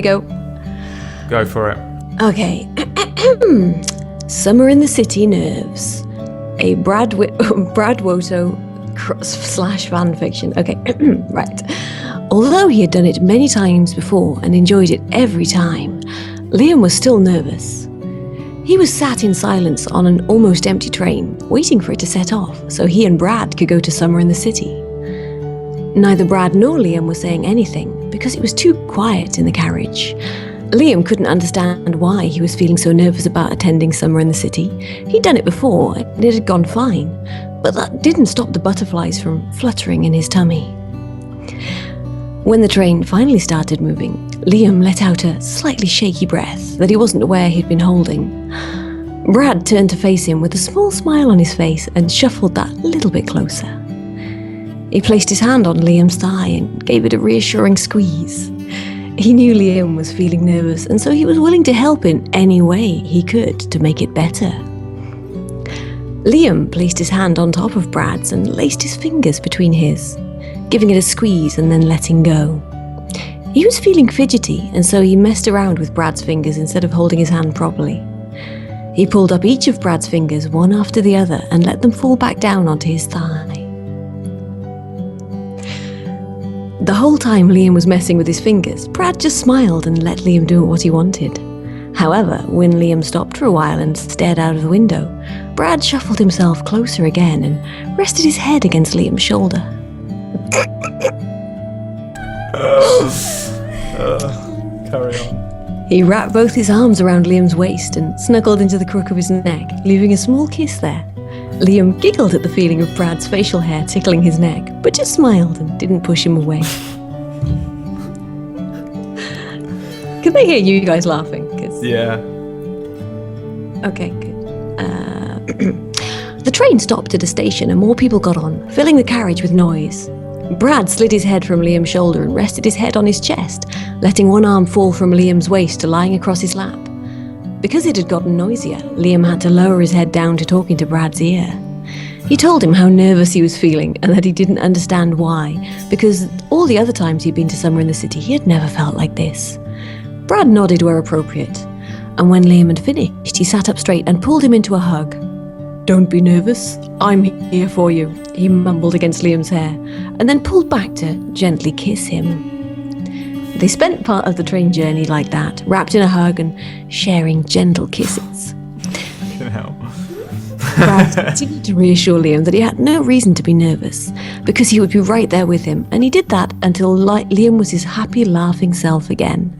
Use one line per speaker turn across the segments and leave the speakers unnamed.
go.
Go for it.
Okay. Summer in the City Nerves. A Brad WOTO / fanfiction. Okay, right. Although he had done it many times before and enjoyed it every time, Liam was still nervous. He was sat in silence on an almost empty train, waiting for it to set off so he and Brad could go to Summer in the City. Neither Brad nor Liam were saying anything because it was too quiet in the carriage. Liam couldn't understand why he was feeling so nervous about attending Summer in the City. He'd done it before and it had gone fine, but that didn't stop the butterflies from fluttering in his tummy. When the train finally started moving, Liam let out a slightly shaky breath that he wasn't aware he'd been holding. Brad turned to face him with a small smile on his face and shuffled that little bit closer. He placed his hand on Liam's thigh and gave it a reassuring squeeze. He knew Liam was feeling nervous, and so he was willing to help in any way he could to make it better. Liam placed his hand on top of Brad's and laced his fingers between his, giving it a squeeze and then letting go. He was feeling fidgety, and so he messed around with Brad's fingers instead of holding his hand properly. He pulled up each of Brad's fingers one after the other and let them fall back down onto his thigh. The whole time Liam was messing with his fingers, Brad just smiled and let Liam do what he wanted. However, when Liam stopped for a while and stared out of the window, Brad shuffled himself closer again and rested his head against Liam's shoulder.
Carry on.
He wrapped both his arms around Liam's waist and snuggled into the crook of his neck, leaving a small kiss there. Liam giggled at the feeling of Brad's facial hair tickling his neck, but just smiled and didn't push him away. Can they hear you guys laughing?
Yeah.
Okay, good. The train stopped at a station and more people got on, filling the carriage with noise. Brad slid his head from Liam's shoulder and rested his head on his chest, letting one arm fall from Liam's waist to lying across his lap. Because it had gotten noisier, Liam had to lower his head down to talk into Brad's ear. He told him how nervous he was feeling and that he didn't understand why, because all the other times he'd been to Summer in the City, he had never felt like this. Brad nodded where appropriate, and when Liam had finished, he sat up straight and pulled him into a hug. "Don't be nervous, I'm here for you," he mumbled against Liam's hair, and then pulled back to gently kiss him. They spent part of the train journey like that, wrapped in a hug and sharing gentle kisses. Brad continued to reassure Liam that he had no reason to be nervous, because he would be right there with him, and he did that until Liam was his happy, laughing self again.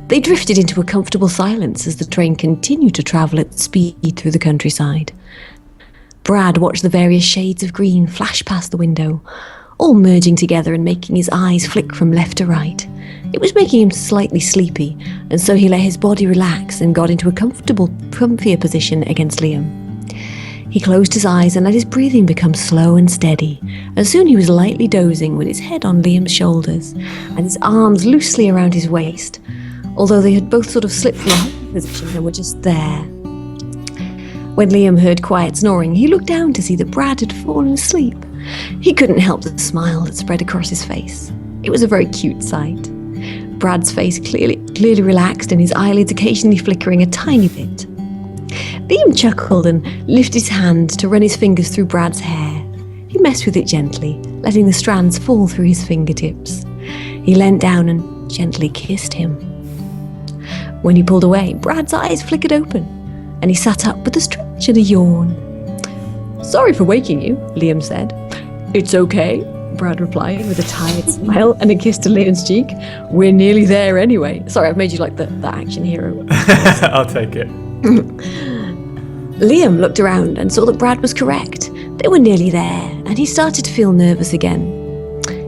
They drifted into a comfortable silence as the train continued to travel at speed through the countryside. Brad watched the various shades of green flash past the window, all merging together and making his eyes flick from left to right. It was making him slightly sleepy, and so he let his body relax and got into a comfier position against Liam. He closed his eyes and let his breathing become slow and steady, and soon he was lightly dozing with his head on Liam's shoulders and his arms loosely around his waist, although they had both sort of slipped from a position and were just there. When Liam heard quiet snoring, he looked down to see that Brad had fallen asleep. He couldn't help the smile that spread across his face. It was a very cute sight. Brad's face clearly relaxed and his eyelids occasionally flickering a tiny bit. Liam chuckled and lifted his hand to run his fingers through Brad's hair. He messed with it gently, letting the strands fall through his fingertips. He leant down and gently kissed him. When he pulled away, Brad's eyes flickered open, and he sat up with a stretch and a yawn. "Sorry for waking you," Liam said. "It's okay," Brad replied with a tired smile and a kiss to Liam's cheek. "We're nearly there anyway." Sorry, I've made you like the action hero.
I'll take it.
Liam looked around and saw that Brad was correct. They were nearly there, and he started to feel nervous again.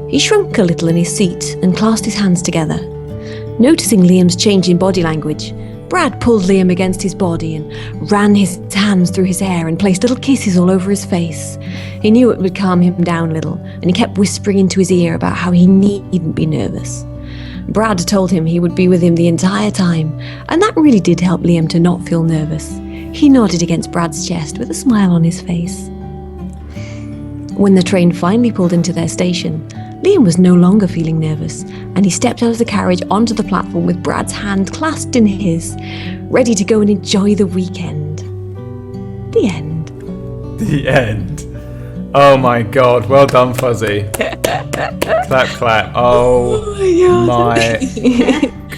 He shrunk a little in his seat and clasped his hands together. Noticing Liam's change in body language, Brad pulled Liam against his body and ran his hands through his hair and placed little kisses all over his face. He knew it would calm him down a little, and he kept whispering into his ear about how he needn't be nervous. Brad told him he would be with him the entire time, and that really did help Liam to not feel nervous. He nodded against Brad's chest with a smile on his face. When the train finally pulled into their station, Liam was no longer feeling nervous, and he stepped out of the carriage onto the platform with Brad's hand clasped in his, ready to go and enjoy the weekend. The end.
The end. Oh my god, well done, Fuzzy. Clap, clap. Oh my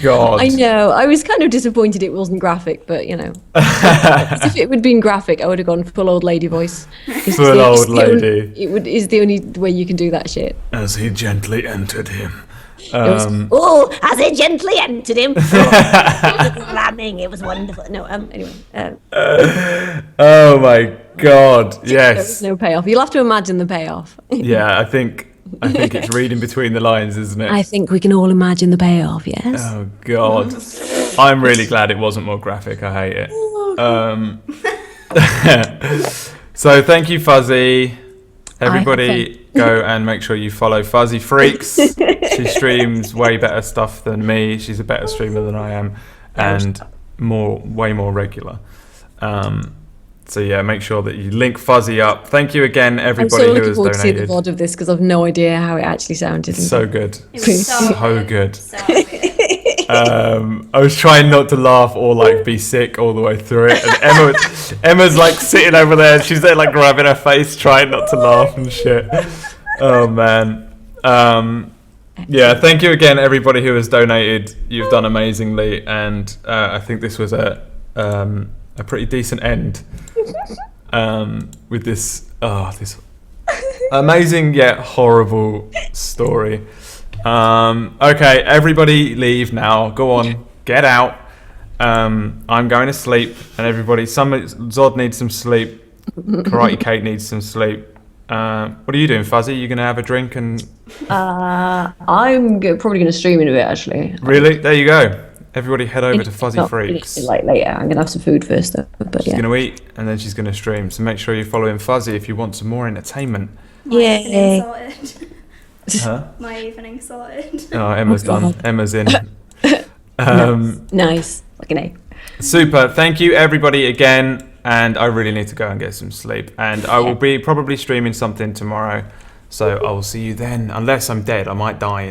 god.
I know, I was kind of disappointed it wasn't graphic, but you know. If it would have been graphic, I would have gone full old lady voice.
Full old lady.
Is the only way you can do that shit.
As he gently entered him.
As it gently entered him. It was slamming, it was wonderful. No, anyway.
Oh my god,
There's
yes.
no payoff. You'll have to imagine the payoff.
Yeah, I think it's reading between the lines, isn't it?
I think we can all imagine the payoff, yes?
Oh god. I'm really glad it wasn't more graphic. I hate it. So thank you, Fuzzy. Everybody go and make sure you follow FuzzyFreaks. She streams way better stuff than me. She's a better streamer than I am, and way more regular. So yeah, make sure that you link Fuzzy up. Thank you again, everybody who has
I'm so looking forward to see the
donated.
VOD of this because I've no idea how it actually sounded.
So good.
It was
So good.
So good.
I was trying not to laugh or like be sick all the way through it, and Emma's like sitting over there. She's there like grabbing her face, trying not to laugh and shit. Oh man. Yeah, thank you again, everybody who has donated. You've done amazingly, and I think this was a pretty decent end with this amazing yet horrible story. Okay, everybody leave now. Go on, get out. I'm going to sleep, and everybody, Zod needs some sleep. Karate Kate needs some sleep. What are you doing, Fuzzy? You gonna have a drink and?
I'm probably going to stream in a bit, actually.
Really? There you go. Everybody head over to FuzzyFreaks.
Like later, I'm going to have some food first, though. But
She's
yeah.
gonna eat, and then she's gonna stream. So make sure you're following Fuzzy if you want some more entertainment.
My evening sorted.
Huh?
My evening sorted.
Oh, Emma's done. Emma's in.
Nice. Like an A.
Super. Thank you, everybody, again. And I really need to go and get some sleep. And I will be probably streaming something tomorrow. So I will see you then. Unless I'm dead, I might die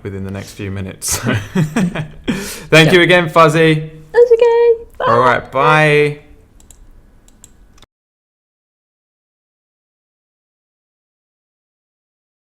within the next few minutes. Thank you again, Fuzzy.
That's okay. Bye.
All right. Bye.